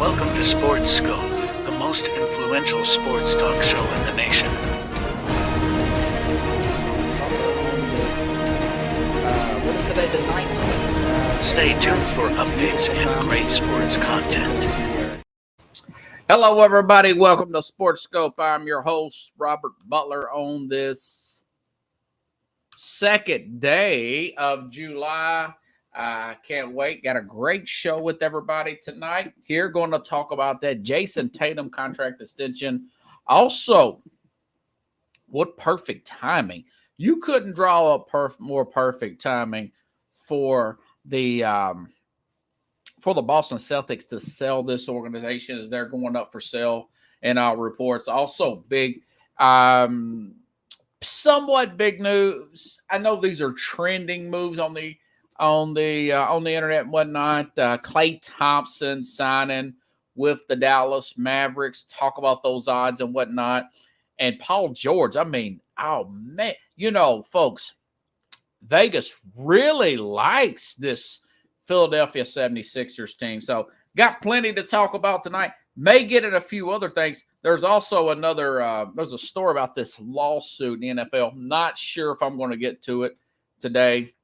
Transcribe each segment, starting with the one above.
Welcome to Sports Scope, the most influential sports talk show in the nation. What is today, the 19th? Stay tuned for updates and great sports content. Hello, everybody. Welcome to Sports Scope. I'm your host, Robert Butler, on this second day of July. I can't wait. Got a great show with everybody tonight. Here, going to talk about that Jayson Tatum contract extension. Also, what perfect timing. You couldn't draw up more perfect timing for the Boston Celtics to sell this organization as they're going up for sale in our reports. Also, big, somewhat big news. I know these are trending moves on the internet and whatnot. Klay Thompson signing with the Dallas Mavericks. Talk about those odds and whatnot. And Paul George. I mean, oh man, folks, Vegas really likes this Philadelphia 76ers team. So got plenty to talk about tonight. May get at a few other things. There's also there's a story about this lawsuit in the NFL. Not sure if I'm going to get to it today.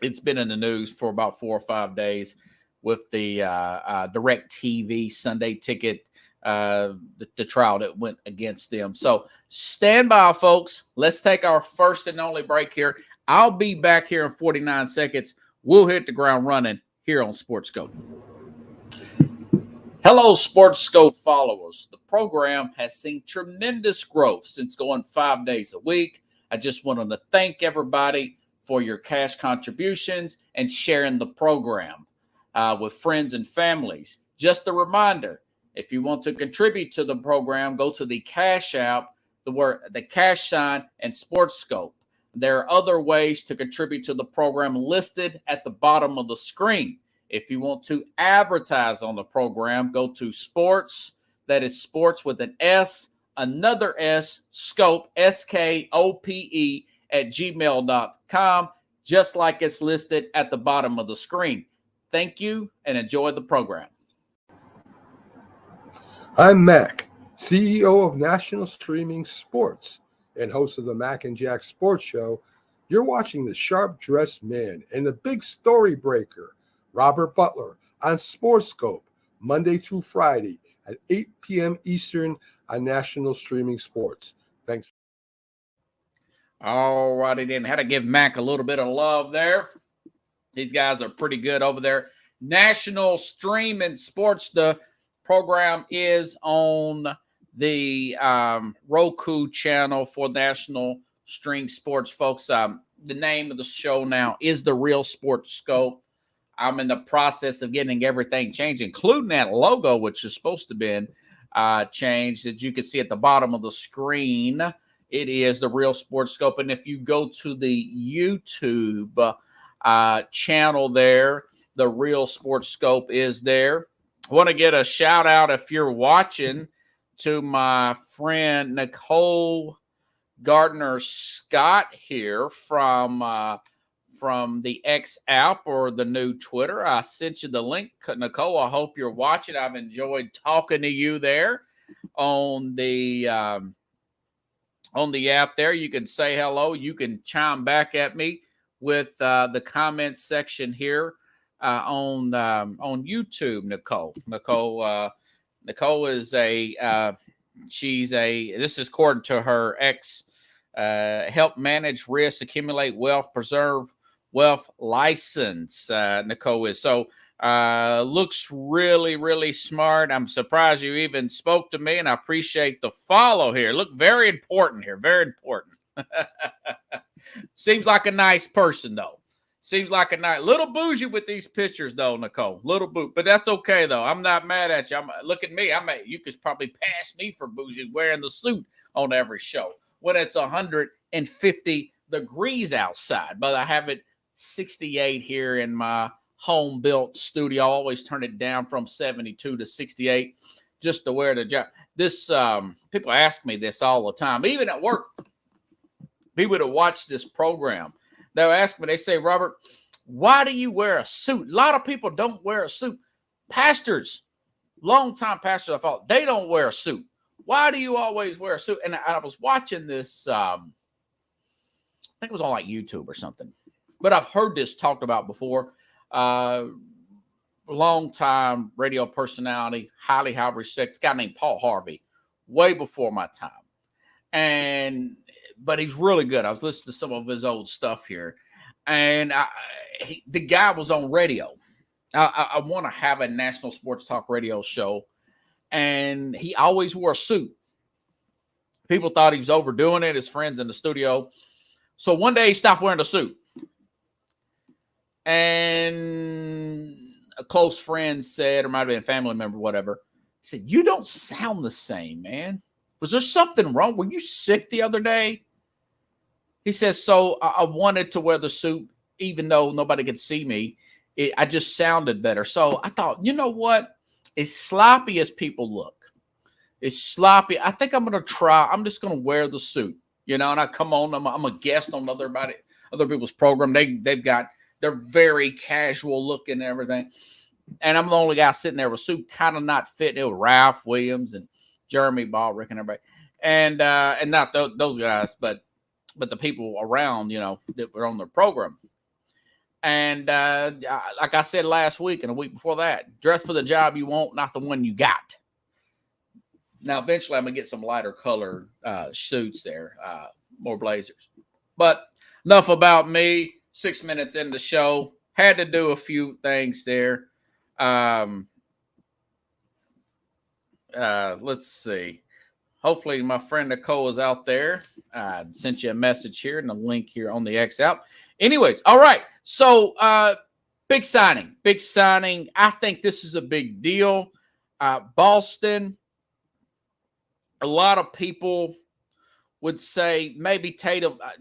It's been in the news for about 4 or 5 days with the DirecTV Sunday Ticket, the trial that went against them. So stand by, folks. Let's take our first and only break here. I'll be back here in 49 seconds. We'll hit the ground running here on Sports Scope. Hello, Sports Scope followers. The program has seen tremendous growth since going 5 days a week. I just wanted to thank everybody for your cash contributions and sharing the program with friends and families. Just a reminder, if you want to contribute to the program, go to the Cash App, the cash sign, and Sports Scope. There are other ways to contribute to the program listed at the bottom of the screen. If you want to advertise on the program, go to sports, that is sports with an S, another S, scope, SKOPE, at gmail.com, just like it's listed at the bottom of the screen. Thank you and enjoy the program. I'm Mac, CEO of National Streaming Sports and host of the Mac and Jack Sports Show. You're watching the sharp-dressed man and the big story breaker, Robert Butler, on Sports Scope, Monday through Friday at 8 p.m. Eastern on National Streaming Sports. Thanks. All righty then. Had to give Mac a little bit of love there. These guys are pretty good over there. National Streaming Sports. The program is on the Roku channel for National Stream Sports, folks. The name of the show now is The Real Sports Scope. I'm in the process of getting everything changed, including that logo, which is supposed to be changed, that you can see at the bottom of the screen. It is The Real Sports Scope. And if you go to the YouTube channel there, The Real Sports Scope is there. I want to get a shout out, if you're watching, to my friend Nicole Gardner Scott here from the X app, or the new Twitter. I sent you the link, Nicole. I hope you're watching. I've enjoyed talking to you there on the app there. You can say hello. You can chime back at me with the comments section here on YouTube, Nicole. Nicole is this is according to her X, help manage risk, accumulate wealth, preserve wealth license. Nicole is. So looks really, really smart. I'm surprised you even spoke to me, and I appreciate the follow here. Look, very important here. Very important. Seems like a nice person, though. Seems like a nice little bougie with these pictures, though, Nicole. Little bougie, but that's okay, though. I'm not mad at you. Look at me. You could probably pass me for bougie wearing the suit on every show when it's 150 degrees outside. But I have it 68 here in my home-built studio. I always turn it down from 72 to 68 just to wear the job. This people ask me this all the time, even at work. People that watch this program, they'll ask me, they say, Robert, why do you wear a suit? A lot of people don't wear a suit. Pastors, long time pastors, I thought, they don't wear a suit. Why do you always wear a suit? And I was watching this, I think it was on like YouTube or something, but I've heard this talked about before. Long time radio personality, highly respected guy named Paul Harvey, way before my time. But he's really good. I was listening to some of his old stuff here, and the guy was on radio. I want to have a national sports talk radio show, and he always wore a suit. People thought he was overdoing it, his friends in the studio. So one day he stopped wearing a suit. And a close friend said, or might have been a family member, whatever, said, "You don't sound the same, man. Was there something wrong? Were you sick the other day?" He says, "So I wanted to wear the suit, even though nobody could see me. I just sounded better." So I thought, you know what? As sloppy as people look, it's sloppy. I think I'm going to try. I'm just going to wear the suit, and I come on. I'm a guest on other people's program. They're very casual looking and everything. And I'm the only guy sitting there with a suit kind of not fitting. It was Ralph Williams and Jeremy Baldrick and everybody. And not those guys, but the people around, that were on their program. And like I said last week and a week before that, dress for the job you want, not the one you got. Now, eventually I'm going to get some lighter colored suits there, more blazers. But enough about me. 6 minutes into the show. Had to do a few things there. Let's see. Hopefully my friend Nicole is out there. I sent you a message here and a link here on the X app. Anyways, all right. So big signing. I think this is a big deal. Boston, a lot of people would say maybe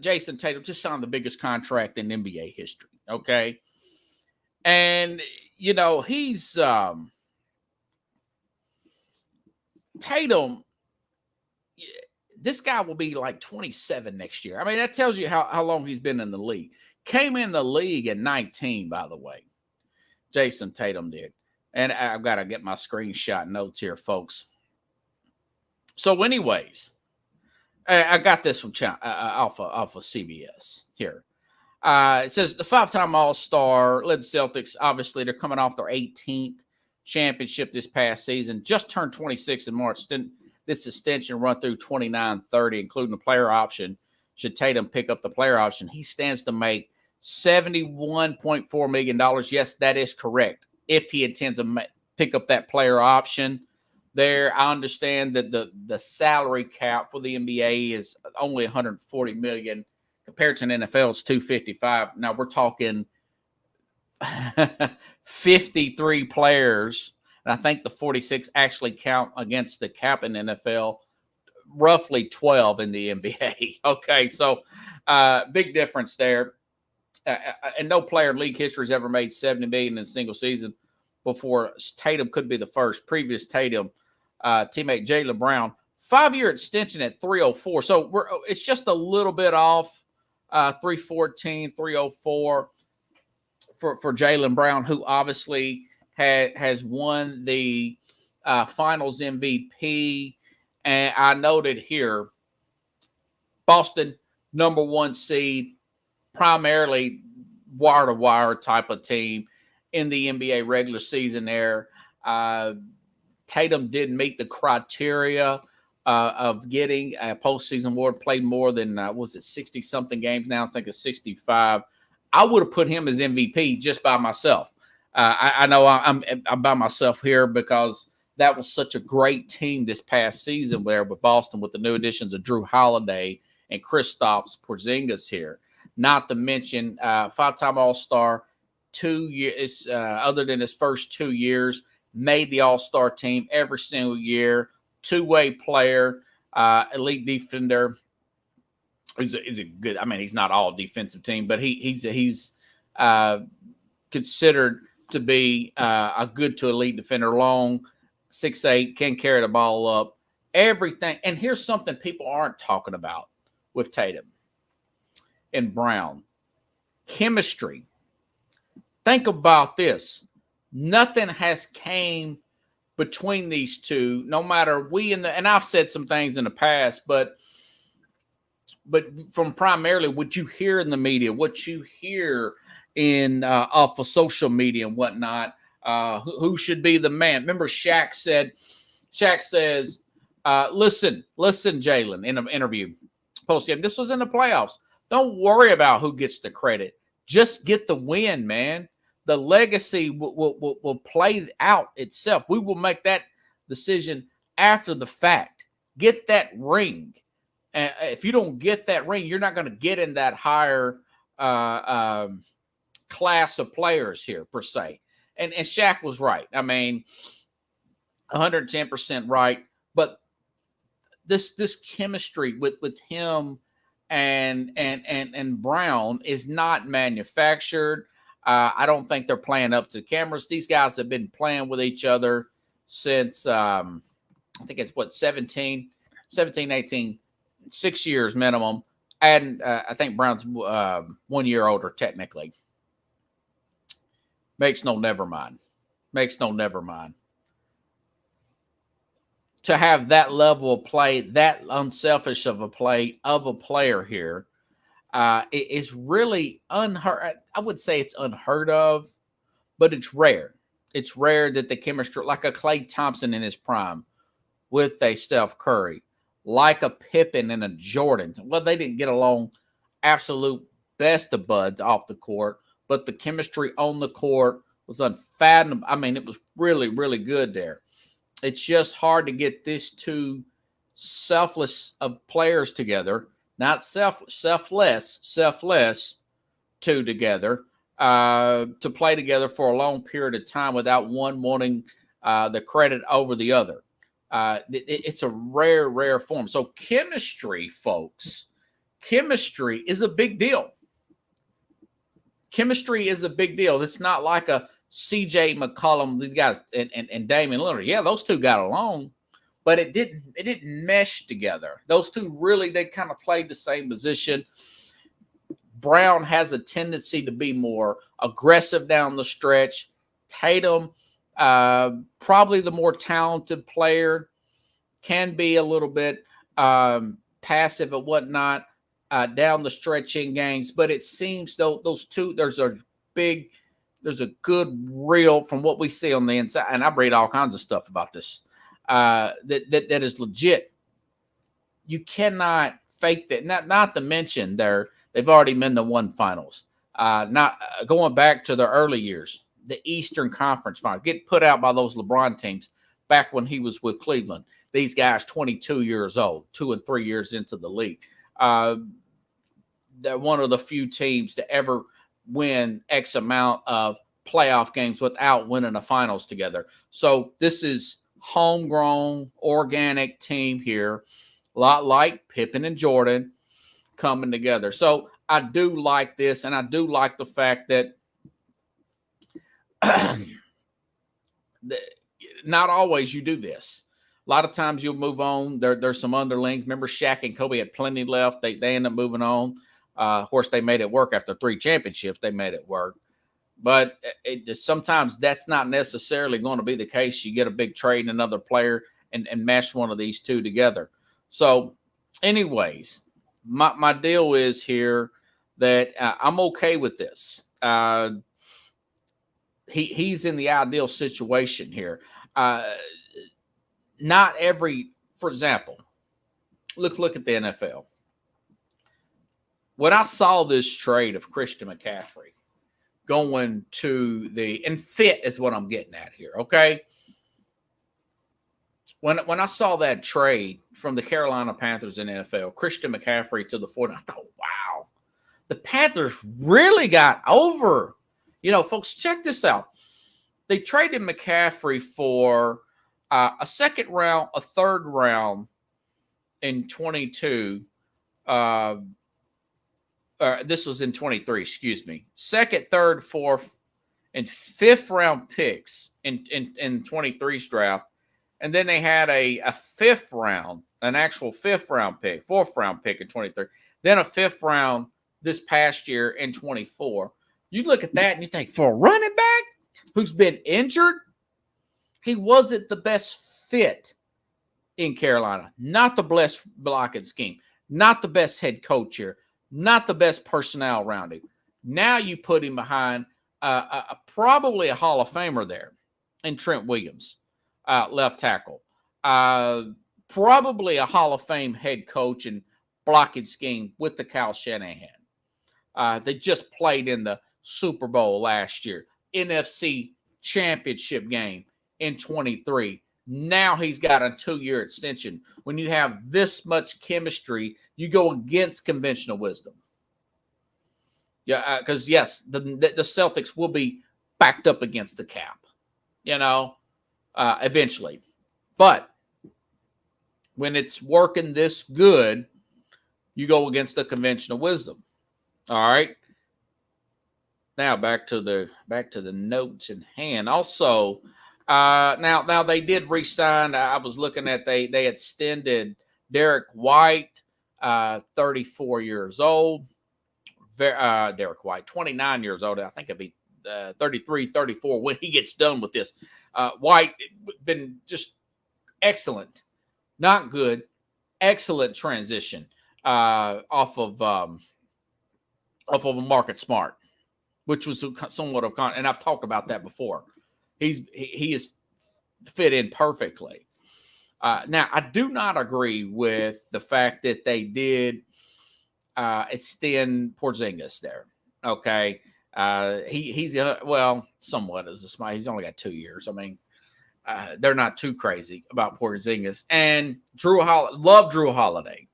Jason Tatum just signed the biggest contract in NBA history. Okay. And, he's Tatum. This guy will be like 27 next year. I mean, that tells you how long he's been in the league. Came in the league at 19, by the way. Jason Tatum did. And I've got to get my screenshot notes here, folks. So anyways, I got this from off of CBS here. It says the 5-time All-Star led the Celtics. Obviously, they're coming off their 18th championship this past season. Just turned 26 in March. This extension run through 29-30, including the player option. Should Tatum pick up the player option, he stands to make $71.4 million. Yes, that is correct. If he intends to pick up that player option there, I understand that the salary cap for the NBA is only $140 million. Compared to an NFL, it's $255. Now we're talking 53 players, and I think the 46 actually count against the cap in the NFL. Roughly 12 in the NBA. Okay, so big difference there. And no player in league history has ever made $70 million in a single season before. Tatum could be the first. Previous Tatum teammate Jaylen Brown, 5-year extension at 304. So it's just a little bit off. 314, 304 for Jaylen Brown, who obviously has won the Finals MVP. And I noted here, Boston, number 1 seed, primarily wire-to-wire type of team in the NBA regular season there. Tatum didn't meet the criteria of getting a postseason award, played more than, 60-something games now? I think it's 65. I would have put him as MVP just by myself. I know I'm by myself here because that was such a great team this past season there with Boston, with the new additions of Drew Holiday and Kristaps Porzingis here. Not to mention 5-time All-Star, 2 years, other than his first 2 years, made the All-Star team every single year. Two-way player, elite defender. He's a good. I mean, he's not all defensive team, but he's considered to be a good to elite defender. Long, 6'8", can carry the ball up. Everything. And here's something people aren't talking about with Tatum and Brown: chemistry. Think about this. Nothing has came between these two, no matter and I've said some things in the past, but from primarily what you hear in the media, what you hear in off of social media and whatnot, who should be the man? Remember, Shaq says, listen, Jalen, in an interview post game. This was in the playoffs. Don't worry about who gets the credit. Just get the win, man. The legacy will play out itself. We will make that decision after the fact. Get that ring. And if you don't get that ring, you're not going to get in that higher class of players here, per se. And Shaq was right. I mean, 110% right. But this chemistry with him and Brown is not manufactured. I don't think they're playing up to the cameras. These guys have been playing with each other since, I think it's 17, 18, 6 years minimum. And I think Brown's 1 year older, technically. Makes no never mind. To have that level of play, that unselfish of a play of a player here, it is really unheard. I would say it's unheard of, but it's rare. It's rare that the chemistry, like a Klay Thompson in his prime with a Steph Curry, like a Pippen and a Jordan. Well, they didn't get along absolute best of buds off the court, but the chemistry on the court was unfathomable. I mean, it was really, really good there. It's just hard to get these two selfless of players together, not selfless two together, to play together for a long period of time without one wanting the credit over the other. It's a rare form. So chemistry, folks, chemistry is a big deal. Chemistry is a big deal. It's not like a CJ McCollum, these guys, and Damian Lillard. Yeah, those two got along, but it didn't mesh together. Those two really, they kind of played the same position. Brown has a tendency to be more aggressive down the stretch. Tatum, probably the more talented player, can be a little bit passive and whatnot down the stretch in games. But it seems though those two, there's a good reel from what we see on the inside, and I read all kinds of stuff about this that is legit. You cannot fake that. Not to mention they've already been the one finals. Not going back to the early years, the Eastern Conference Finals get put out by those LeBron teams back when he was with Cleveland. These guys, 22 years old, 2 and 3 years into the league. They're one of the few teams to ever win X amount of playoff games without winning a finals together. So this is homegrown, organic team here, a lot like Pippen and Jordan coming together. So I do like this, and I do like the fact that not always you do this. A lot of times you'll move on. There's some underlings. Remember, Shaq and Kobe had plenty left. They end up moving on. Of course, they made it work after 3 championships. They made it work. But sometimes that's not necessarily going to be the case. You get a big trade and another player and mesh one of these two together. So anyways, my deal is here that I'm okay with this. He's in the ideal situation here. Not every, for example, look at the NFL. When I saw this trade of Christian McCaffrey going to and fit is what I'm getting at here, okay? When I saw that trade from the Carolina Panthers in the NFL, Christian McCaffrey to the 49ers, I thought, wow, the Panthers really got over. You know, folks, check this out. They traded McCaffrey for a second round, a third round in 22. This was in 23, excuse me. Second, third, fourth, and fifth round picks in 23's draft. And then they had a fifth round, an actual fifth round pick, fourth round pick in 23. Then a fifth round this past year in 24. You look at that and you think, for a running back who's been injured, He wasn't the best fit in Carolina, not the best blocking scheme, not the best head coach here, not the best personnel around him. Now you put him behind probably a Hall of Famer there in Trent Williams, left tackle. Probably a Hall of Fame head coach and blocking scheme with the Kyle Shanahan. They just played in the Super Bowl last year, NFC Championship game in 23. Now he's got a 2-year extension. When you have this much chemistry, you go against conventional wisdom. Yeah, because yes, the Celtics will be backed up against the cap, eventually. But when it's working this good, you go against the conventional wisdom. All right. Now back to the notes in hand. Also, now they did re-sign. I was looking at they extended Derek White, 34 years old. Derek White, 29 years old. I think it'll be 33, 34 when he gets done with this. White been just excellent, not good, excellent transition off of Marcus Smart, which was somewhat of and I've talked about that before. He is fit in perfectly. Now I do not agree with the fact that they did extend Porzingis there. Okay. He's somewhat as a smile. He's only got 2 years. I mean, they're not too crazy about Porzingis. And love Drew Holiday.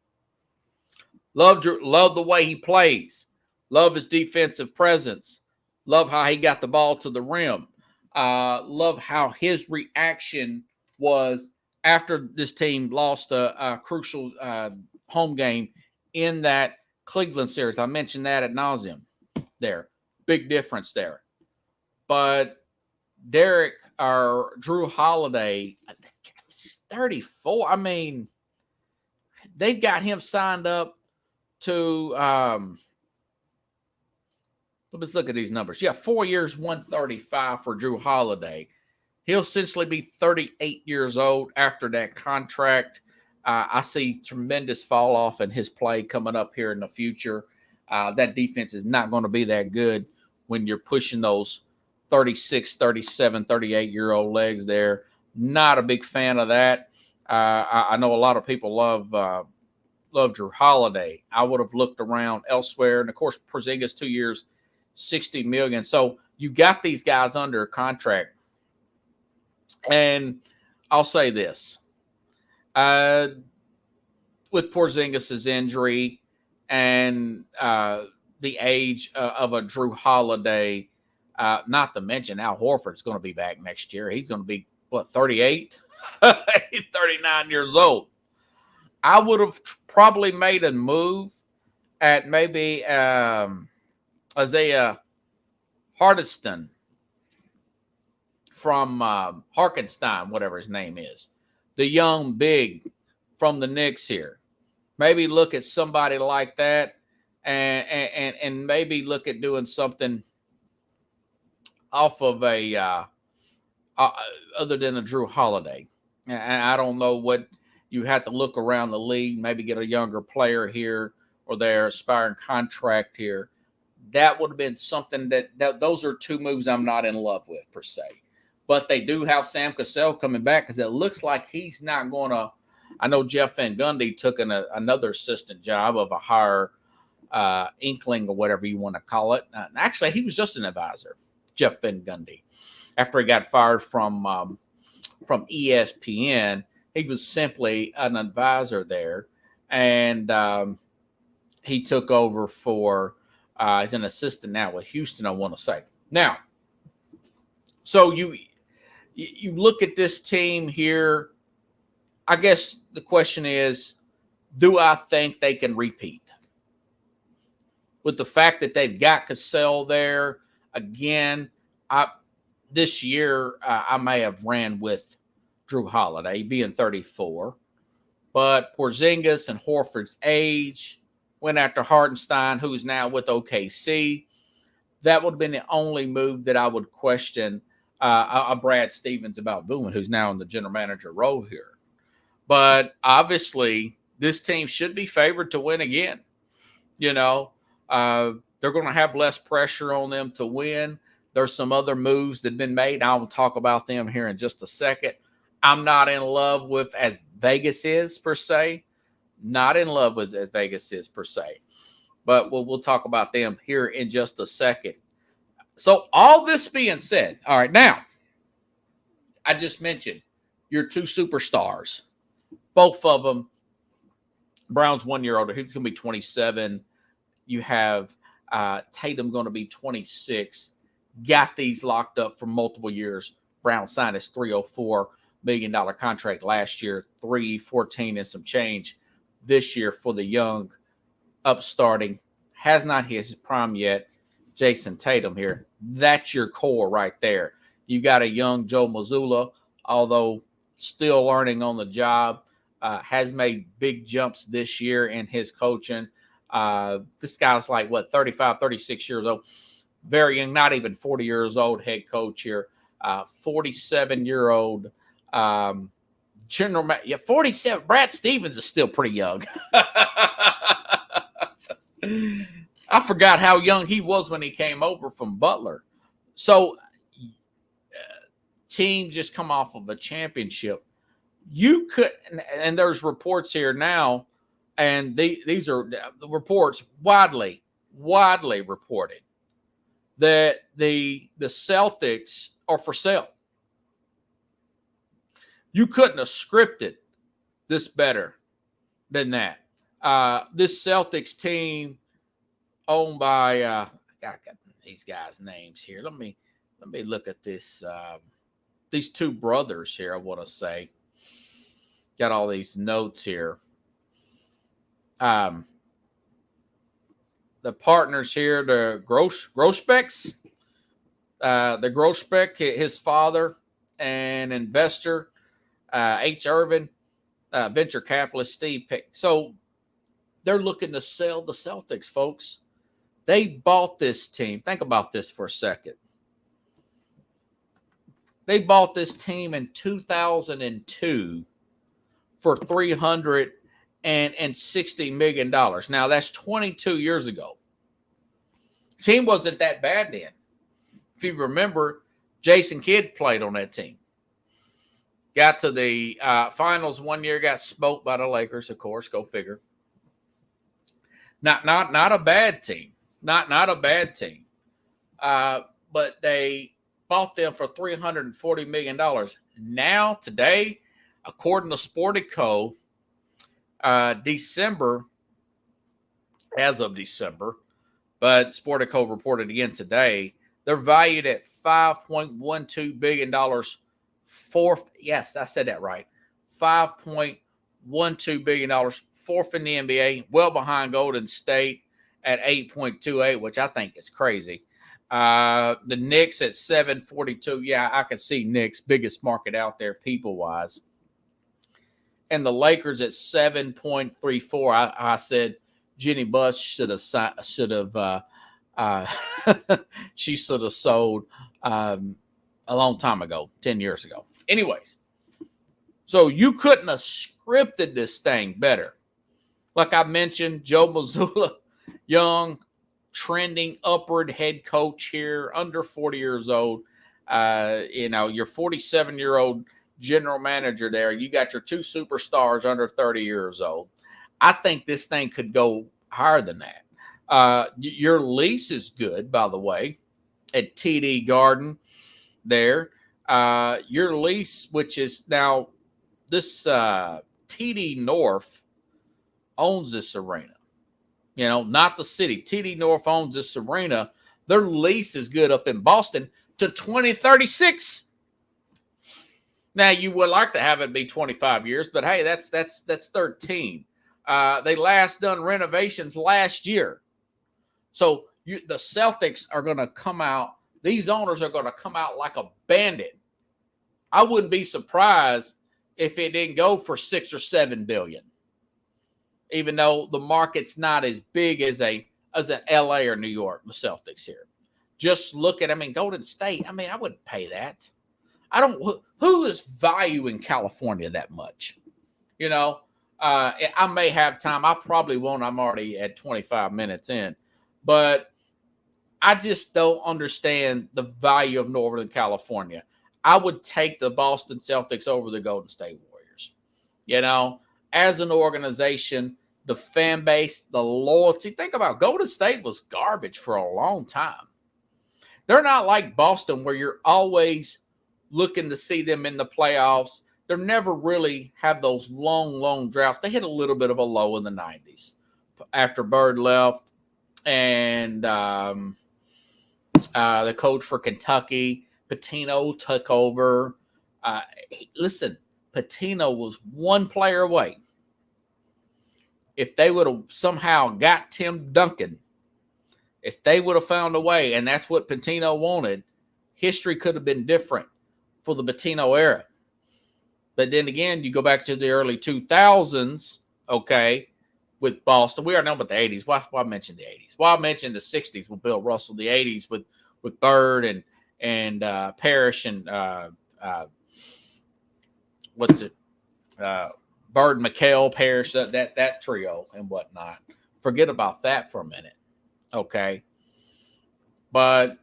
Love the way he plays. Love his defensive presence. Love how he got the ball to the rim. Love how his reaction was after this team lost a crucial home game in that Cleveland series. I mentioned that ad nauseum there. Big difference there. But Drew Holiday, 34. I mean, they've got him signed up to let's look at these numbers. Yeah, 4 years, 135 for Drew Holiday. He'll essentially be 38 years old after that contract. I see tremendous fall off in his play coming up here in the future. That defense is not going to be that good when you're pushing those 36, 37, 38-year-old legs there. Not a big fan of that. I know a lot of people love Drew Holiday. I would have looked around elsewhere. And, of course, Porzingis, 2 years, $60 million. So you got these guys under contract. And I'll say this. With Porzingis' injury and the age of a Drew Holiday, not to mention Al Horford's going to be back next year. He's going to be, 38? 39 years old. I would have probably made a move at maybe Isaiah Hartenstein from Harkenstein, whatever his name is. The young big from the Knicks here. Maybe look at somebody like that and maybe look at doing something off of a other than a Drew Holiday. And I don't know what you have to look around the league, maybe get a younger player here or there, aspiring contract here. That would have been something that those are two moves I'm not in love with per se. But they do have Sam Cassell coming back because it looks like he's not going to. I know Jeff Van Gundy took another assistant job of a higher inkling or whatever you want to call it. Actually, he was just an advisor, Jeff Van Gundy. After he got fired from ESPN, he was simply an advisor there. And he took over for he's an assistant now with Houston, I want to say. Now, so you look at this team here. I guess the question is, do I think they can repeat? With the fact that they've got Cassell there, again, this year I may have ran with Drew Holiday being 34. But Porzingis and Horford's age, went after Hartenstein, who's now with OKC. That would have been the only move that I would question Brad Stevens about Boone, who's now in the general manager role here. But obviously, this team should be favored to win again. You know, they're going to have less pressure on them to win. There's some other moves that have been made. I'll talk about them here in just a second. I'm not in love with as Vegas is per se. Not in love with as Vegas is per se. But we'll talk about them here in just a second. So all this being said, all right, now, I just mentioned your two superstars. Both of them, Brown's 1 year older. He's going to be 27. You have Tatum going to be 26. Got these locked up for multiple years. Brown signed his $304 million contract last year, $314 and some change this year for the young upstarting. Has not hit his prime yet. Jason Tatum here. That's your core right there. You got a young Joe Mazzulla, although still learning on the job. Has made big jumps this year in his coaching. This guy's like, 35, 36 years old. Very young, not even 40 years old head coach here. 47-year-old general manager. Yeah, 47. Brad Stevens is still pretty young. I forgot how young he was when he came over from Butler. So, team just come off of a championship. You could, and there's reports here now, and these are the reports widely reported that the Celtics are for sale. You couldn't have scripted this better than that. This Celtics team, owned by I got these guys' names here. Let me look at this. These two brothers here, I want to say. Got all these notes here. The partners here, the Grossbecks. The Grossbeck, his father, an investor, H. Irvin, venture capitalist Steve Pick. So they're looking to sell the Celtics, folks. They bought this team. Think about this for a second. They bought this team in 2002 for $360 million. Now, that's 22 years ago. Team wasn't that bad then. If you remember, Jason Kidd played on that team. Got to the finals one year, got smoked by the Lakers, of course. Go figure. Not a bad team. Not a bad team. But they bought them for $340 million. Now, today, according to Sportico, as of December, but Sportico reported again today, they're valued at $5.12 billion. Yes, I said that right. $5.12 billion, fourth in the NBA, well behind Golden State at 8.28, which I think is crazy. The Knicks at 742. Yeah, I could see Knicks, biggest market out there people-wise. And the Lakers at 7.34. I said Jenny Buss should have she should have sold a long time ago, 10 years ago. Anyways, so you couldn't have scripted this thing better. Like I mentioned, Joe Mazzulla, young, trending upward head coach here, under 40 years old. Your 47-year-old general manager there. You got your two superstars under 30 years old. I think this thing could go higher than that. Your lease is good, by the way, at TD Garden there. Your lease, which is now this TD North owns this arena. Not the city. TD North owns this arena. Their lease is good up in Boston to 2036. Now, you would like to have it be 25 years, but hey, that's 13. They last done renovations last year. So the Celtics are going to come out. These owners are going to come out like a bandit. I wouldn't be surprised if it didn't go for $6 or $7 billion. Even though the market's not as big as an LA or New York, the Celtics here. just look at, Golden State, I wouldn't pay that. Who is valuing California that much? I may have time. I probably won't. I'm already at 25 minutes in. But I just don't understand the value of Northern California. I would take the Boston Celtics over the Golden State Warriors. As an organization, the fan base, the loyalty. Think about Golden State was garbage for a long time. They're not like Boston where you're always looking to see them in the playoffs. They're never really have those long droughts. They hit a little bit of a low in the 90s after Bird left and the coach for Kentucky, Pitino, took over. Listen, Pitino was one player away. If they would have somehow got Tim Duncan, if they would have found a way, and that's what Pitino wanted, history could have been different for the Pitino era. But then again, you go back to the early 2000s, okay, with Boston. We are now about the 80s. Why mention the 80s? Why mention the 60s with Bill Russell, the 80s with Bird and Parrish and Bird, McHale, Parrish, that trio and whatnot. Forget about that for a minute, okay? But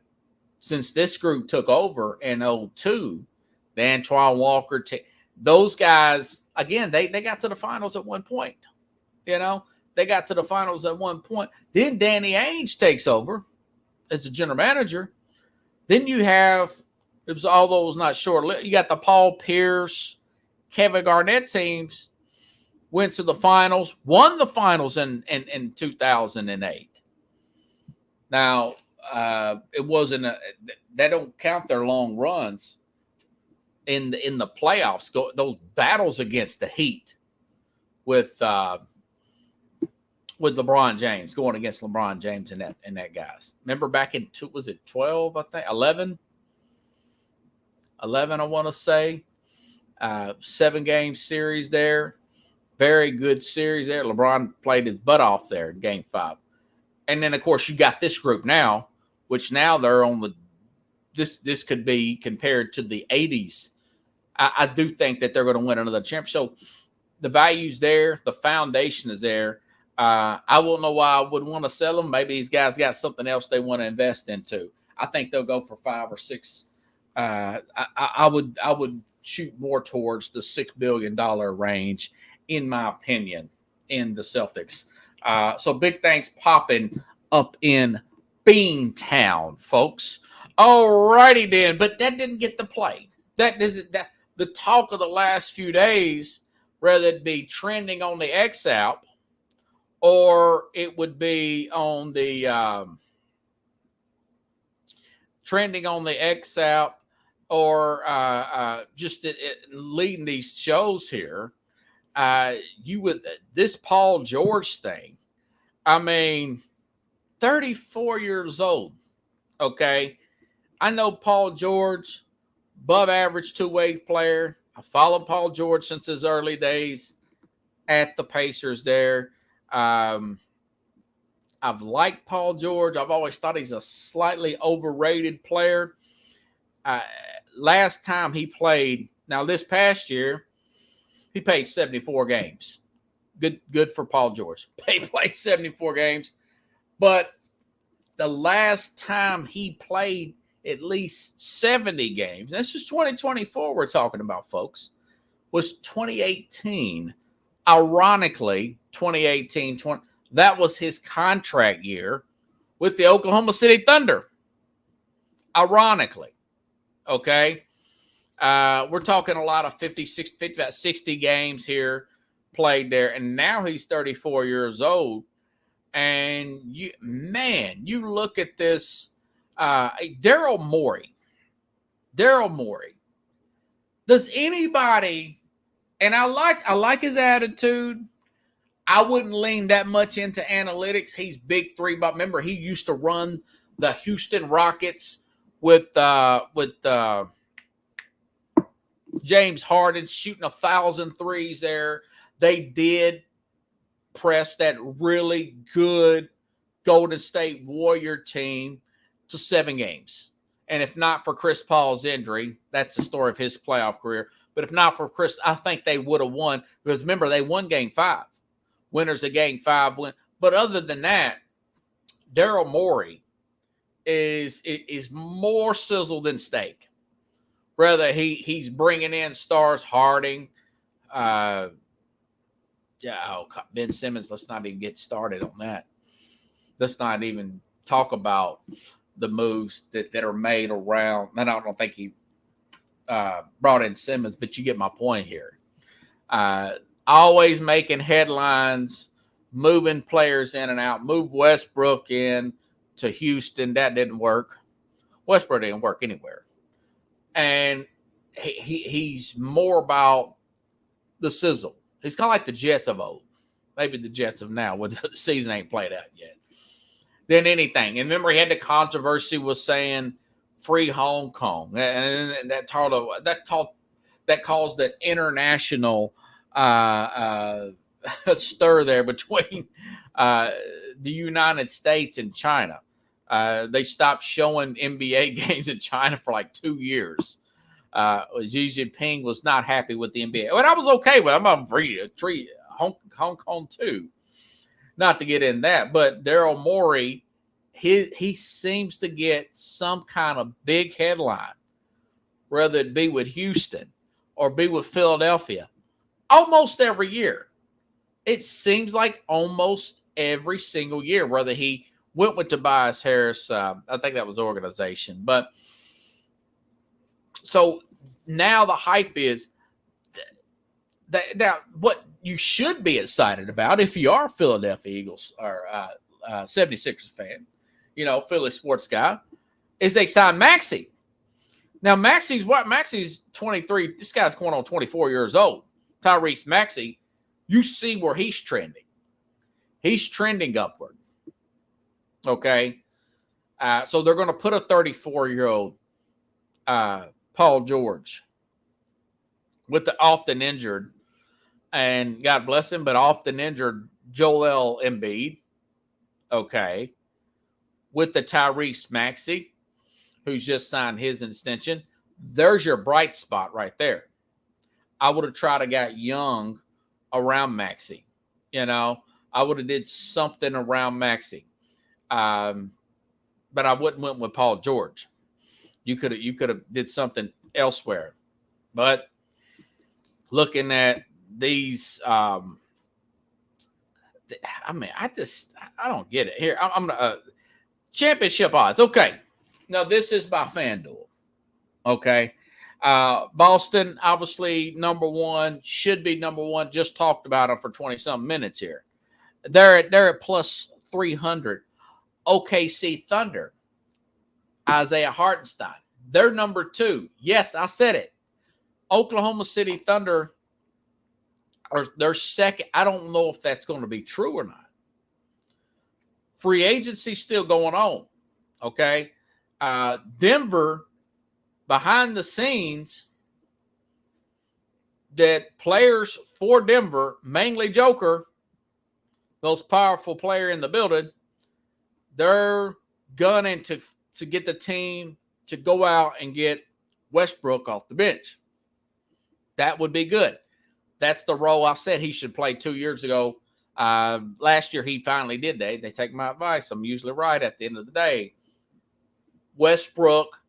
since this group took over in 2002, the Antoine Walker, those guys, again, they got to the finals at one point. They got to the finals at one point. Then Danny Ainge takes over as the general manager. Then you have, although it was not short, you got the Paul Pierce, Kevin Garnett teams went to the finals, won the finals in 2008. Now, it wasn't they don't count their long runs in the playoffs. Those battles against the Heat with LeBron James, going against LeBron James and that guys. Remember back in 12, I think 11, I want to say, 7-game series there. Very good series there. LeBron played his butt off there in Game 5. And then, of course, you got this group now, which now they're on the this could be compared to the 80s. I do think that they're going to win another championship. So the value's there. The foundation is there. I won't know why I would want to sell them. Maybe these guys got something else they want to invest into. I think they'll go for 5 or 6. I would shoot more towards the $6 billion range, in my opinion, in the Celtics. So big thanks popping up in Beantown, folks. All righty then, but that didn't get to play. That the talk of the last few days, whether it be trending on the X app or it would be on the trending on the X app or just leading these shows here. This Paul George thing, 34 years old. Okay. I know Paul George, above average two-way player. I followed Paul George since his early days at the Pacers there. I've liked Paul George. I've always thought he's a slightly overrated player. Last time he played, now this past year, he played 74 games. Good for Paul George. He played 74 games. But the last time he played at least 70 games, this is 2024 we're talking about, folks, was 2018. Ironically, 2018, that was his contract year with the Oklahoma City Thunder. Ironically. Okay? We're talking a lot of 50, 60 games here played there. And now he's 34 years old. And you look at this, Daryl Morey. Does anybody, and I like his attitude. I wouldn't lean that much into analytics. He's big three, but remember, he used to run the Houston Rockets with James Harden shooting 1,000 threes there. They did press that really good Golden State Warrior team to 7 games. And if not for Chris Paul's injury, that's the story of his playoff career. But if not for Chris, I think they would have won. Because remember, they won Game 5. Winners of Game 5 win. But other than that, Daryl Morey is more sizzle than steak. Rather, he's bringing in stars, Harding. Ben Simmons, let's not even get started on that. Let's not even talk about the moves that are made around. And I don't think he brought in Simmons, but you get my point here. Always making headlines, moving players in and out, move Westbrook in to Houston. That didn't work. Westbrook didn't work anywhere. And he's more about the sizzle. He's kind of like the Jets of old. Maybe the Jets of now, when the season ain't played out yet. Than anything. And remember, he had the controversy with saying free Hong Kong. And that caused an international stir there between the United States and China. They stopped showing NBA games in China for like 2 years. Xi Jinping was not happy with the NBA. But I was okay with it. I'm free to treat Hong Kong too. Not to get in that, but Daryl Morey, he seems to get some kind of big headline, whether it be with Houston or be with Philadelphia, almost every year. It seems like almost every single year, whether he went with Tobias Harris, I think that was the organization. But so now the hype is that what you should be excited about if you are a Philadelphia Eagles or 76ers fan, Philly sports guy, is they signed Maxey. Now, Maxey's 23. This guy's going on 24 years old. Tyrese Maxey, you see where he's trending. He's trending upward. Okay. So they're going to put a 34-year-old Paul George with the often injured, and God bless him, but often injured Joel Embiid. Okay. With the Tyrese Maxey, who's just signed his extension. There's your bright spot right there. I would have tried to get young around Maxey. I would have did something around Maxey. But I wouldn't went with Paul George. You could have did something elsewhere. But looking at these, I don't get it. Here, I'm gonna championship odds. Okay, now this is by FanDuel. Okay, Boston obviously number one, should be number one. Just talked about them for 20-something minutes here. They're at plus 300. OKC Thunder, Isaiah Hartenstein, they're number 2. Yes, I said it. Oklahoma City Thunder are their second. I don't know if that's going to be true or not. Free agency still going on. Okay. Denver, behind the scenes, that players for Denver, mainly Joker, most powerful player in the building, they're gunning to get the team to go out and get Westbrook off the bench. That would be good. That's the role I said he should play 2 years ago. Last year, he finally did that. They take my advice. I'm usually right at the end of the day. Westbrook,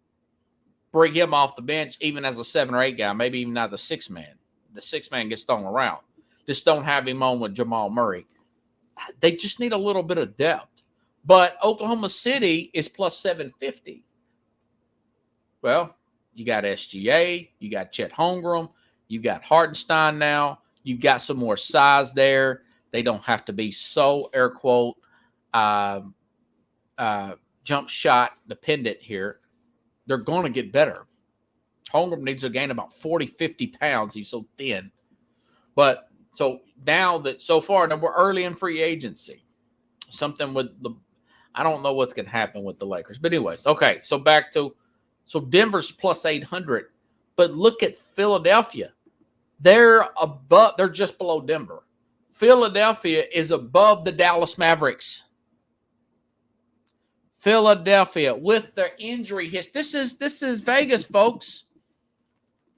bring him off the bench, even as a 7 or 8 guy, maybe even not the 6 man. The 6 man gets thrown around. Just don't have him on with Jamal Murray. They just need a little bit of depth. But Oklahoma City is plus 750. Well, you got SGA, you got Chet Holmgren, you got Hartenstein now, you've got some more size there. They don't have to be so, air quote, jump shot dependent here. They're going to get better. Holmgren needs to gain about 40, 50 pounds. He's so thin. But so now that so far, now we're early in free agency. Something with I don't know what's going to happen with the Lakers. But anyways, okay, so back to, so Denver's plus 800. But look at Philadelphia. They're just below Denver. Philadelphia is above the Dallas Mavericks. Philadelphia with their injury history. This is Vegas, folks.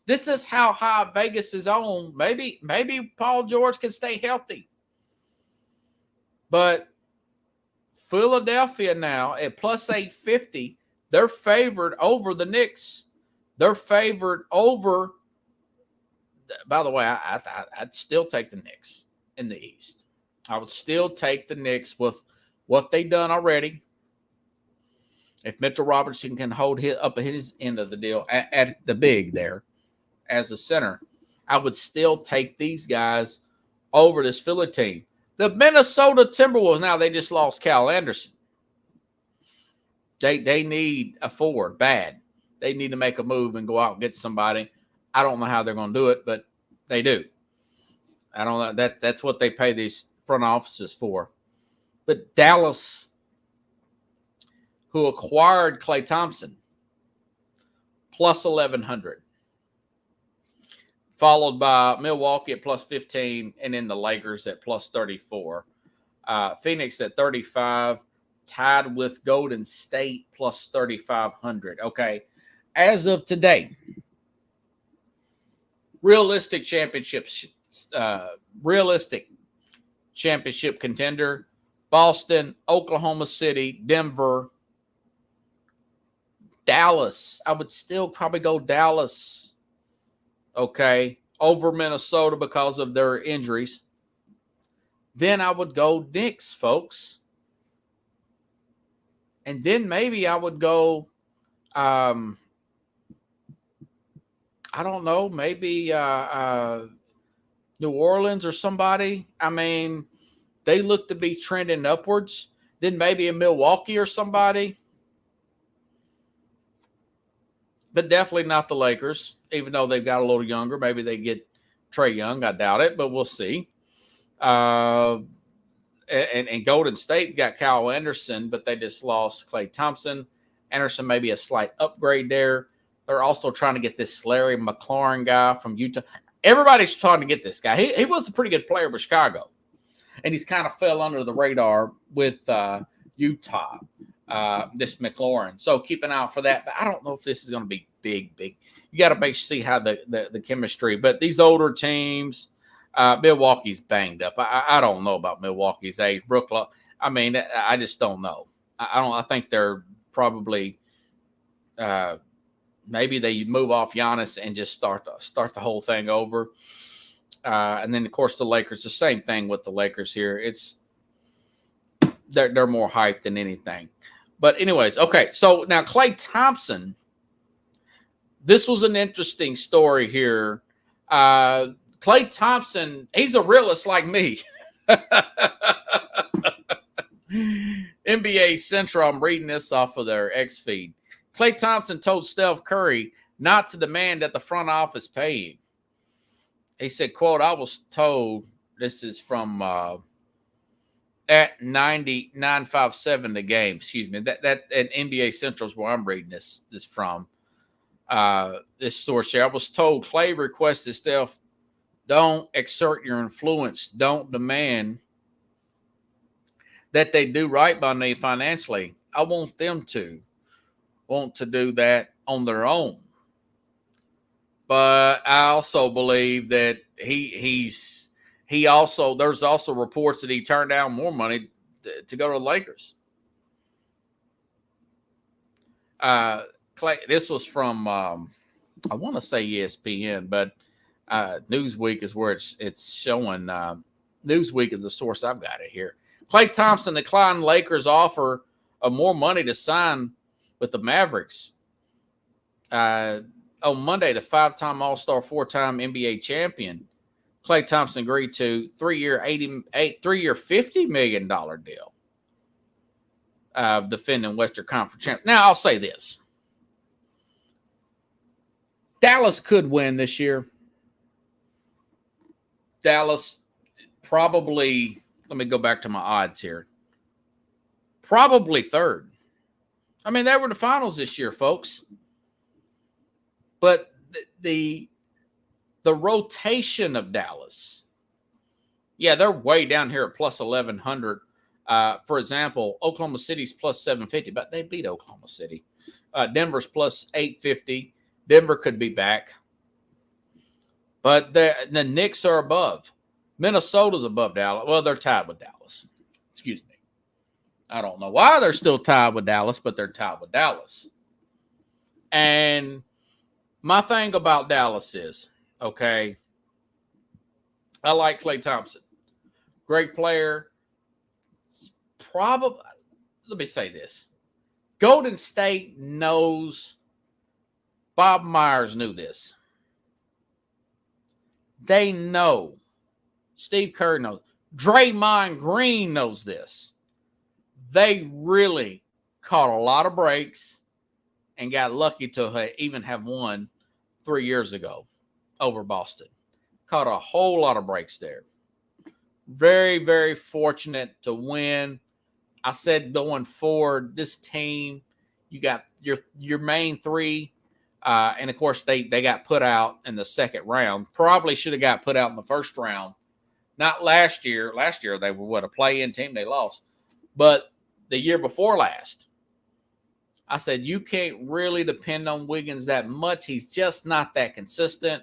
This is how high Vegas is on. Maybe Paul George can stay healthy. But Philadelphia now at plus 850, they're favored over the Knicks. They're favored over. By the way, I'd still take the Knicks in the East. I would still take the Knicks with what they've done already. If Mitchell Robertson can hold up his end of the deal at the big there as a center, I would still take these guys over this Philly team. The Minnesota Timberwolves, now they just lost Cal Anderson. They need a forward bad. They need to make a move and go out and get somebody. I don't know how they're going to do it, but they do. I don't know. That's what they pay these front offices for. But Dallas, who acquired Klay Thompson, plus 1,100. Followed by Milwaukee at plus 15, and then the Lakers at plus 34. Phoenix at 35, tied with Golden State plus 3,500. Okay, as of today, realistic championship contender: Boston, Oklahoma City, Denver, Dallas. I would still probably go Dallas. Okay, over Minnesota because of their injuries. Then I would go Knicks, folks. And then maybe I would go, I don't know, maybe New Orleans or somebody. I mean, they look to be trending upwards. Then maybe in Milwaukee or somebody. But definitely not the Lakers, even though they've got a little younger. Maybe they get Trae Young. I doubt it, but we'll see. And Golden State's got Kyle Anderson, but they just lost Klay Thompson. Anderson may be a slight upgrade there. They're also trying to get this Larry McLaurin guy from Utah. Everybody's trying to get this guy. He was a pretty good player with Chicago, and he's kind of fell under the radar with Utah. This McLaurin. So keep an eye out for that. But I don't know if this is going to be big. You got to see how the chemistry. But these older teams, Milwaukee's banged up. I don't know about Milwaukee's age. Brooklyn. I mean, I just don't know. I think they're probably maybe they move off Giannis and just start the whole thing over. And then of course the Lakers. The same thing with the Lakers here. They're more hyped than anything. But anyways, okay. So now Klay Thompson, this was an interesting story here. Klay Thompson, he's a realist like me. NBA Central, I'm reading this off of their X feed. Klay Thompson told Steph Curry not to demand that the front office pay him. He said, quote, I was told, this is from at 99.57 the game, excuse me. That and NBA Central is where I'm reading this from. This source here. I was told Klay requested Steph, don't exert your influence, don't demand that they do right by me financially. I want them to do that on their own. But I also believe that there's also reports that he turned down more money to go to the Lakers. Klay, this was from I want to say ESPN, but Newsweek is where it's showing. Newsweek is the source I've got it here. Klay Thompson declined Lakers' offer of more money to sign with the Mavericks. On Monday, the 5-time All-Star, 4-time NBA champion, Klay Thompson agreed to 3-year $50 million deal. Defending Western Conference champ. Now, I'll say this. Dallas could win this year. Dallas probably, let me go back to my odds here. Probably third. I mean, they were in the finals this year, folks. But the rotation of Dallas, yeah, they're way down here at plus 1,100. For example, Oklahoma City's plus 750, but they beat Oklahoma City. Denver's plus 850. Denver could be back. But the Knicks are above. Minnesota's above Dallas. Well, they're tied with Dallas. Excuse me. I don't know why they're still tied with Dallas, but they're tied with Dallas. And my thing about Dallas is, okay, I like Klay Thompson. Great player. Probably, let me say this. Golden State knows, Bob Myers knew this. They know. Steve Kerr knows. Draymond Green knows this. They really caught a lot of breaks and got lucky to even have won 3 years ago over Boston. Caught a whole lot of breaks there. Very, very fortunate to win. I said going forward, this team, you got your main three, and of course they got put out in the second round. Probably should have got put out in the first round. Not last year. Last year they were a play-in team. They lost. But the year before last, I said you can't really depend on Wiggins that much. He's just not that consistent.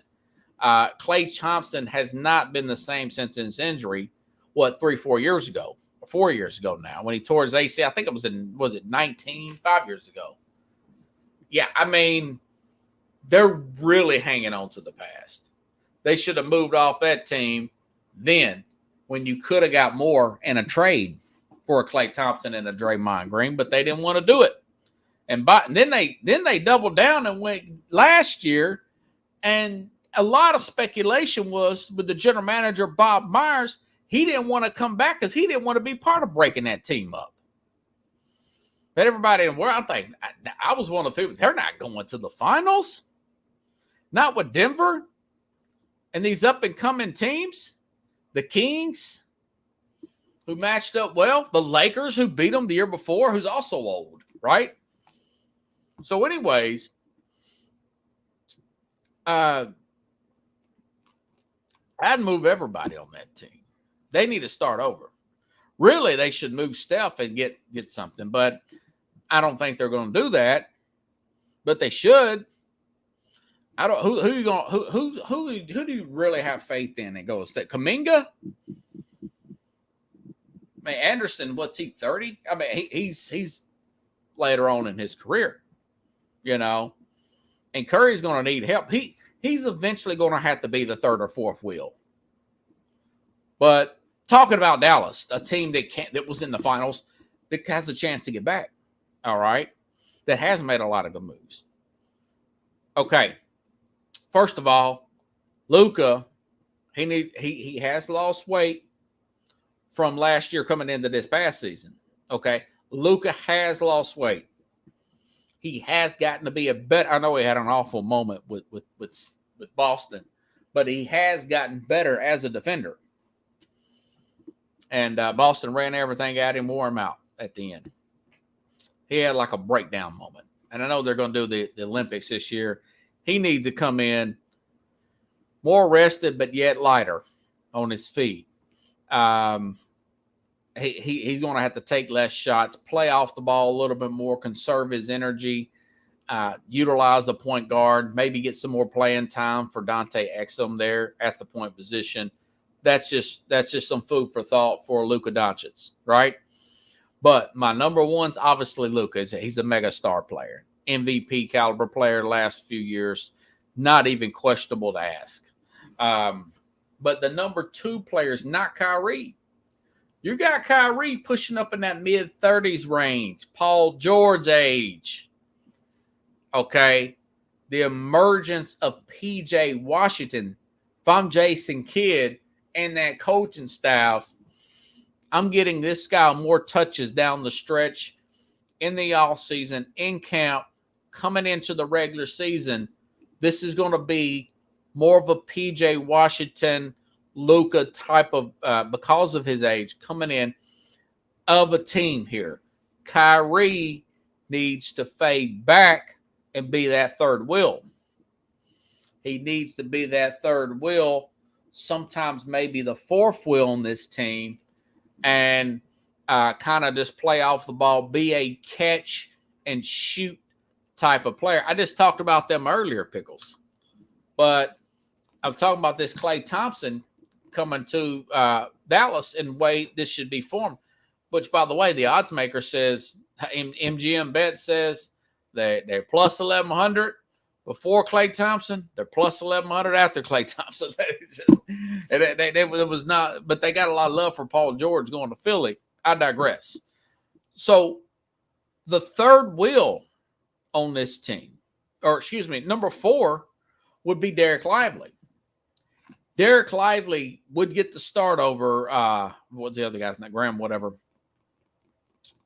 Klay Thompson has not been the same since his injury, 4 years ago? 4 years ago now, when he tore his ACL. I think it was it 5 years ago? Yeah, I mean, they're really hanging on to the past. They should have moved off that team then when you could have got more in a trade for a Klay Thompson and a Draymond Green, but they didn't want to do it. And then they doubled down and went last year, and a lot of speculation was with the general manager, Bob Myers. He didn't want to come back because he didn't want to be part of breaking that team up. But everybody in the world, I think, I was one of the people, they're not going to the finals. Not with Denver and these up-and-coming teams. The Kings, who matched up well. The Lakers, who beat them the year before, who's also old, right? So anyways, I'd move everybody on that team. They need to start over. Really, they should move Steph and get something, but I don't think they're going to do that. But they should. I don't. Who do you really have faith in? It goes that Kuminga. I mean, Anderson. What's he, 30? I mean, he's later on in his career, you know. And Curry's going to need help. He's eventually going to have to be the third or fourth wheel. But talking about Dallas, a team that was in the finals, that has a chance to get back. All right, that has made a lot of good moves. Okay, first of all, Luka, he has lost weight from last year coming into this past season. Okay, Luka has lost weight. He has gotten to be a better. I know he had an awful moment with Boston, but he has gotten better as a defender. And Boston ran everything at him, wore him out at the end. He had like a breakdown moment. And I know they're going to do the Olympics this year. He needs to come in more rested, but yet lighter on his feet. He's going to have to take less shots, play off the ball a little bit more, conserve his energy, utilize the point guard, maybe get some more playing time for Dante Exum there at the point position. That's just some food for thought for Luka Doncic, right? But my number one's obviously Luka. He's a mega star player, MVP caliber player the last few years, not even questionable to ask. But the number two player is not Kyrie. You got Kyrie pushing up in that mid-30s range, Paul George age. Okay, the emergence of P.J. Washington, if I'm Jason Kidd, and that coaching staff, I'm getting this guy more touches down the stretch in the offseason, in camp, coming into the regular season. This is going to be more of a P.J. Washington, Luka type of, because of his age, coming in of a team here. Kyrie needs to fade back and be that third wheel. He needs to be that third wheel, sometimes maybe the fourth wheel on this team. And kind of just play off the ball, be a catch and shoot type of player. I just talked about them earlier, Pickles. But I'm talking about this Klay Thompson coming to Dallas and the way this should be formed, which, by the way, the odds maker says, MGM Bet says they're plus 1,100 before Klay Thompson. They're plus 1,100 after Klay Thompson. It was not, but they got a lot of love for Paul George going to Philly. I digress. So the third wheel on this team, or excuse me, number 4 would be Derek Lively. Derek Lively would get the start over, what's the other guy's name? Graham, whatever.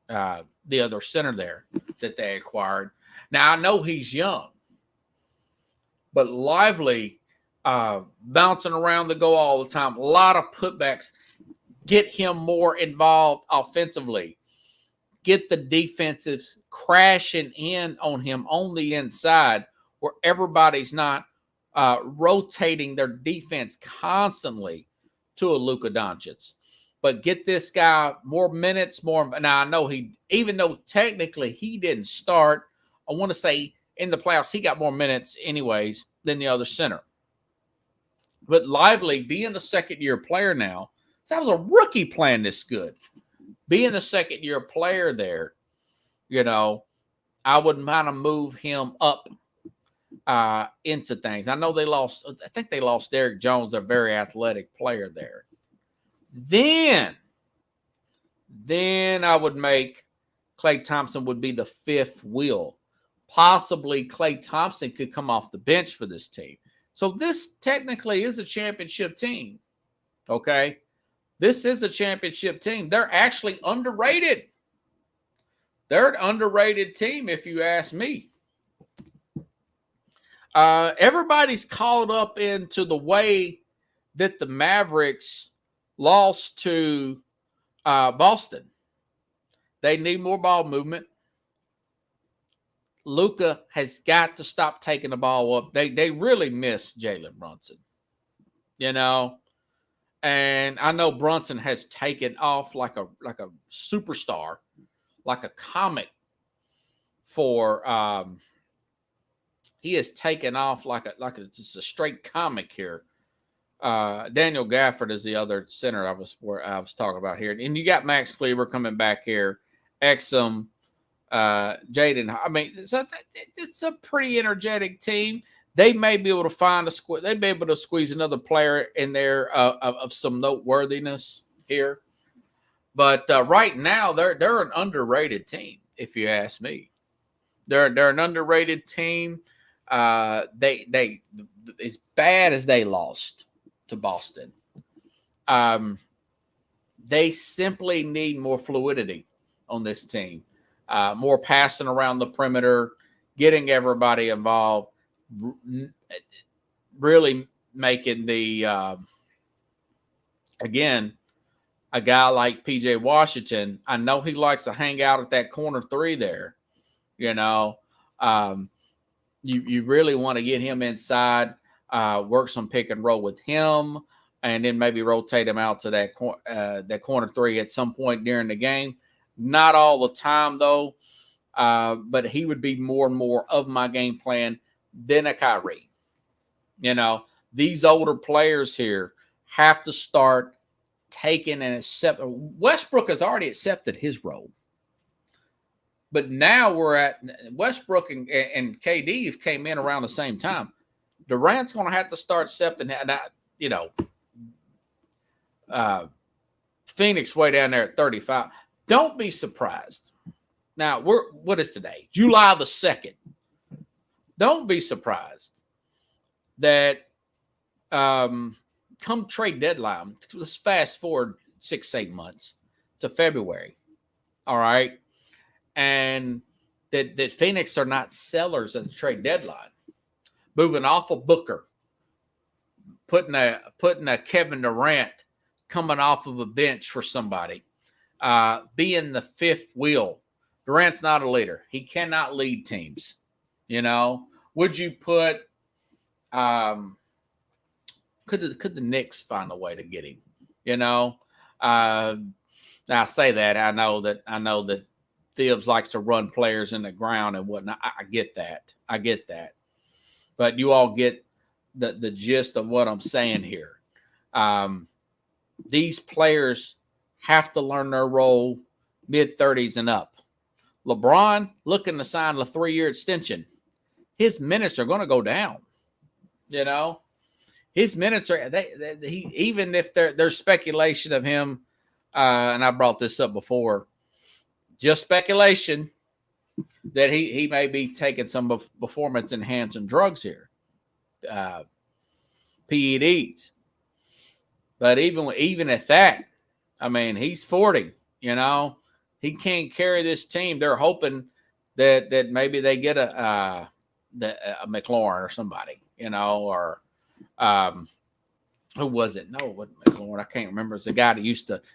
The other center there that they acquired. Now, I know he's young, but Lively bouncing around the goal all the time, a lot of putbacks, get him more involved offensively, get the defensives crashing in on him on the inside where everybody's not rotating their defense constantly to a Luka Doncic. But get this guy more minutes, more. Now, I know even though technically he didn't start, I want to say in the playoffs, he got more minutes anyways than the other center. But Lively, being the second-year player now, that was a rookie playing this good. Being the second-year player there, I wouldn't mind to move him up into things. I know I think they lost Derek Jones, a very athletic player there. Then I would make Klay Thompson would be the 5th wheel. Possibly Klay Thompson could come off the bench for this team. So this technically is a championship team. Okay? This is a championship team. They're actually underrated. They're an underrated team, if you ask me. Everybody's caught up into the way that the Mavericks lost to Boston. They need more ball movement. Luka has got to stop taking the ball up. They really miss Jalen Brunson, And I know Brunson has taken off like a superstar, like a comic for he has taken off like just a straight comic here. Daniel Gafford is the other center I was talking about here. And you got Max Kleber coming back here, Exum, Jaden. I mean, it's a pretty energetic team. They may be able to find they may be able to squeeze another player in there of some noteworthiness here. But right now, they're an underrated team, if you ask me. They're an underrated team. They as bad as they lost to Boston, they simply need more fluidity on this team, more passing around the perimeter, getting everybody involved, really making the again, a guy like PJ Washington. I know he likes to hang out at that corner 3 there. You really want to get him inside, work some pick and roll with him, and then maybe rotate him out to that corner 3 at some point during the game. Not all the time, though, but he would be more and more of my game plan than a Kyrie. These older players here have to start taking and accept. Westbrook has already accepted his role. But now we're at Westbrook and KD came in around the same time. Durant's going to have to start accepting that. Phoenix way down there at 35. Don't be surprised. Now, what is today? July the 2nd. Don't be surprised that come trade deadline, let's fast forward 6-8 months to February. All right. And that Phoenix are not sellers at the trade deadline. Moving off of Booker, putting a Kevin Durant coming off of a bench for somebody, being the 5th wheel. Durant's not a leader. He cannot lead teams. Would you put? Could the Knicks find a way to get him? Now I say that I know that Thibs likes to run players in the ground and whatnot. I get that. But you all get the gist of what I'm saying here. These players have to learn their role mid-30s and up. LeBron looking to sign a 3-year extension. His minutes are going to go down. You know, his minutes are even if there's speculation of him, and I brought this up before, just speculation that he may be taking some performance enhancing drugs here, PEDs. But even at that, I mean, he's 40. You know, he can't carry this team. They're hoping that maybe they get a McLaurin or somebody, you know, or who was it? No, it wasn't McLaurin. I can't remember. It's a guy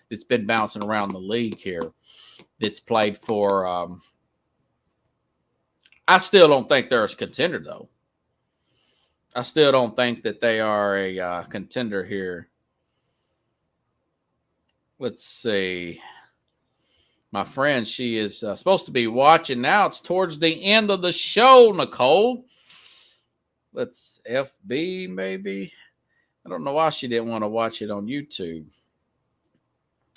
that's been bouncing around the league here. That's played for. I still don't think they're a contender, though. I still don't think that they are a contender here. Let's see. My friend, she is supposed to be watching now. It's towards the end of the show, Nicole. Let's FB maybe. I don't know why she didn't want to watch it on YouTube.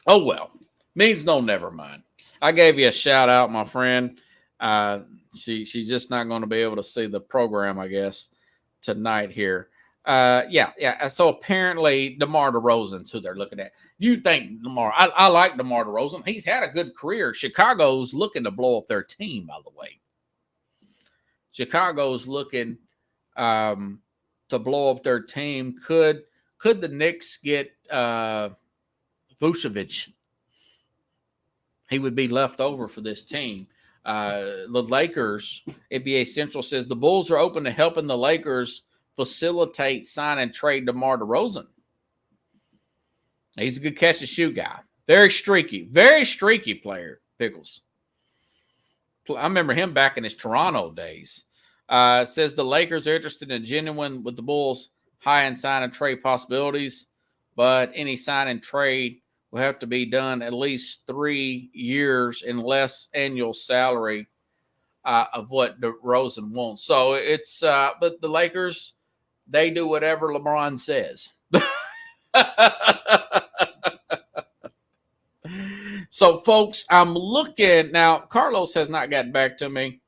Oh, well. Means no, never mind. I gave you a shout out, my friend. She's just not going to be able to see the program, I guess, tonight here. Yeah. So apparently DeMar DeRozan's who they're looking at. You think DeMar? I like DeMar DeRozan. He's had a good career. Chicago's looking to blow up their team, by the way. Chicago's looking to blow up their team. Could the Knicks get Vucevic? He would be left over for this team. The Lakers, NBA Central says the Bulls are open to helping the Lakers facilitate, sign, and trade DeMar DeRozan. He's a good catch and shoot guy. Very streaky player, Pickles. I remember him back in his Toronto days. Says the Lakers are interested in genuine with the Bulls high in sign and trade possibilities, but any sign and trade will have to be done at least 3 years and less annual salary of what DeRozan wants. So it's but the Lakers, they do whatever LeBron says. So, folks, I'm looking now. Carlos has not gotten back to me.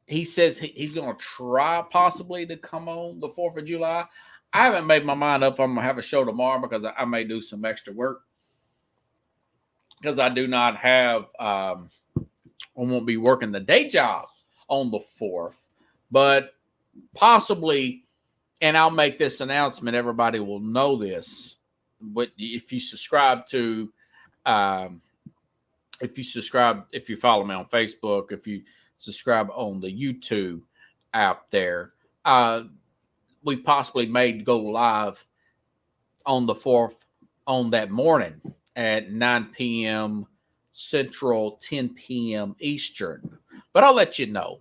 He says he's going to try possibly to come on the 4th of July. I haven't made my mind up. I'm going to have a show tomorrow because I may do some extra work because I do not have I won't be working the day job on the 4th, but possibly, and I'll make this announcement. Everybody will know this. But if you subscribe to, if you follow me on Facebook, if you subscribe on the YouTube app there, we possibly may go live on the 4th on that morning at 9 p.m. Central, 10 p.m. Eastern. But I'll let you know.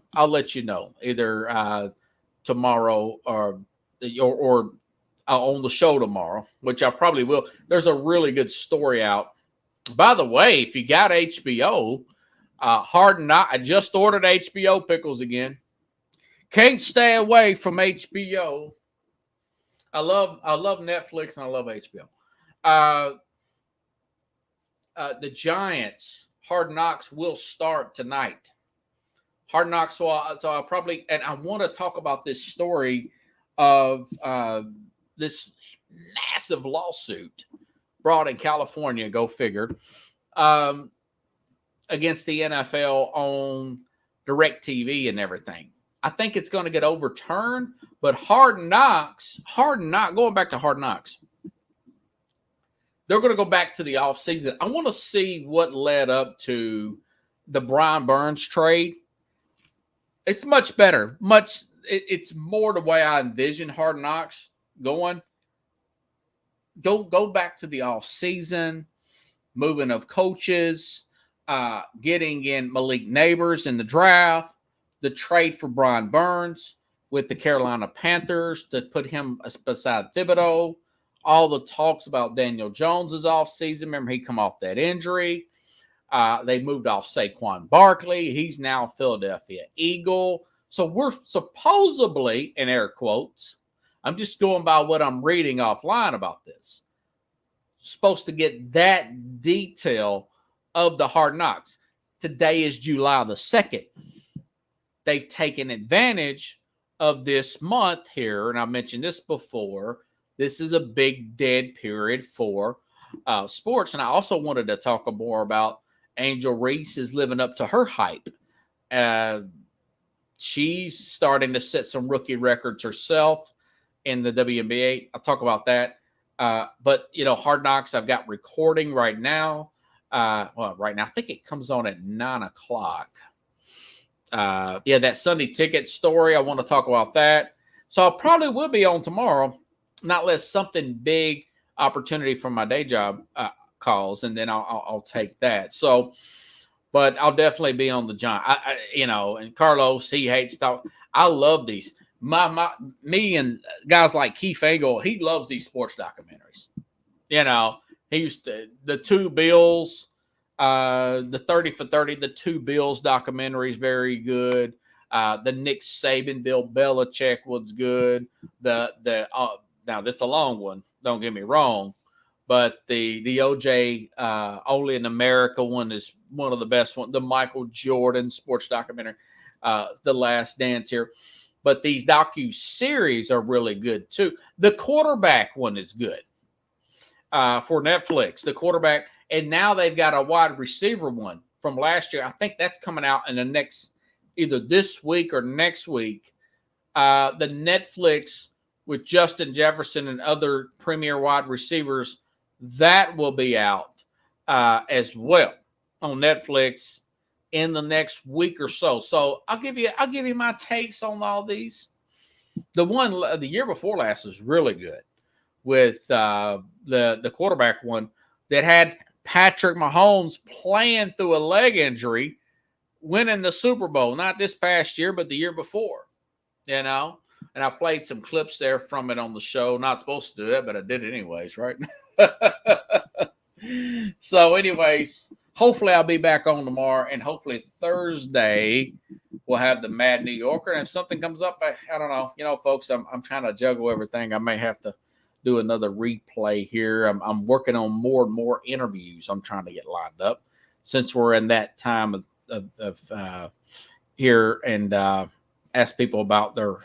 Either tomorrow or on the show tomorrow, which I probably will. There's a really good story out. By the way, if you got HBO, Hard Knock, I just ordered HBO Pickles again. Can't stay away from HBO. I love Netflix and I love HBO. The Giants, Hard Knocks will start tonight. Hard Knocks, so I'll probably, and I want to talk about this story of this massive lawsuit brought in California, go figure, against the NFL on DirecTV and everything. I think it's going to get overturned, but Hard Knocks, going back to Hard Knocks, they're going to go back to the offseason. I want to see what led up to the Brian Burns trade. It's much better. It's more the way I envision Hard Knocks going. Go back to the offseason, moving of coaches, getting in Malik Neighbors in the draft, the trade for Brian Burns with the Carolina Panthers to put him beside Thibodeau, all the talks about Daniel Jones' off season. Remember, he come off that injury. They moved off Saquon Barkley. He's now a Philadelphia Eagle. So we're supposedly, in air quotes, I'm just going by what I'm reading offline about this, supposed to get that detail of the Hard Knocks. Today is July the 2nd. They've taken advantage of this month here, and I mentioned this before. This is a big dead period for sports. And I also wanted to talk more about Angel Reese is living up to her hype. She's starting to set some rookie records herself in the WNBA. I'll talk about that. But, Hard Knocks, I've got recording right now. Right now, I think it comes on at 9 o'clock. That Sunday ticket story, I want to talk about that. So I probably will be on tomorrow, not unless something big opportunity from my day job calls, and then I'll take that. So, but I'll definitely be on the John. And Carlos, he hates talk. I love these. Me and guys like Keith Angle, he loves these sports documentaries. He used to, the Two Bills, the 30 for 30, the Two Bills documentary is very good. The Nick Saban, Bill Belichick was good. Now this is a long one, don't get me wrong, but the OJ Only in America one is one of the best ones. The Michael Jordan sports documentary, The Last Dance here. But these docu-series are really good too. The quarterback one is good for Netflix, the quarterback. And now they've got a wide receiver one from last year. I think that's coming out in the next, either this week or next week. The Netflix with Justin Jefferson and other premier wide receivers, that will be out as well on Netflix in the next week or so. So I'll give you my takes on all these. The one the year before last was really good with the quarterback one that had Patrick Mahomes playing through a leg injury, winning the Super Bowl, not this past year, but the year before, and I played some clips there from it on the show. Not supposed to do that, but I did it anyways, right? So anyways, hopefully I'll be back on tomorrow, and hopefully Thursday we'll have the Mad New Yorker. And if something comes up, I don't know. Folks, I'm trying to juggle everything. I may have to do another replay here. I'm working on more and more interviews I'm trying to get lined up since we're in that time of here, and ask people about their,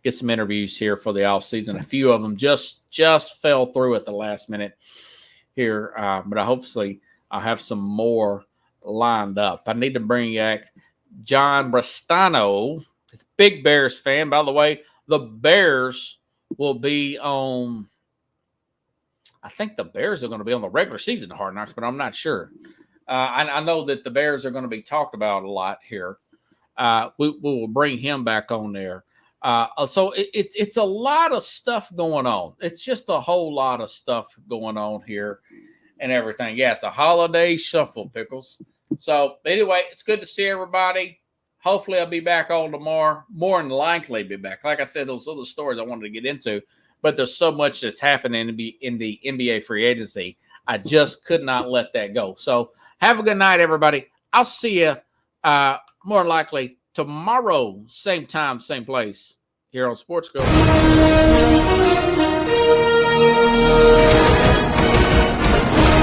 get some interviews here for the off season. A few of them just fell through at the last minute here, but hopefully I'll have some more lined up. I need to bring back John Bristano, big Bears fan. By the way, the Bears will be on, I think the Bears are going to be on the regular season of Hard Knocks, but I'm not sure. I know that the Bears are going to be talked about a lot here. We will bring him back on there. So it's a lot of stuff going on. It's just a whole lot of stuff going on here and everything. Yeah, it's a holiday shuffle, Pickles. So anyway, it's good to see everybody. Hopefully I'll be back on tomorrow. More than likely be back. Like I said, those other stories I wanted to get into, but there's so much that's happening in the NBA free agency. I just could not let that go. So have a good night, everybody. I'll see you more likely tomorrow, same time, same place here on Sports Go.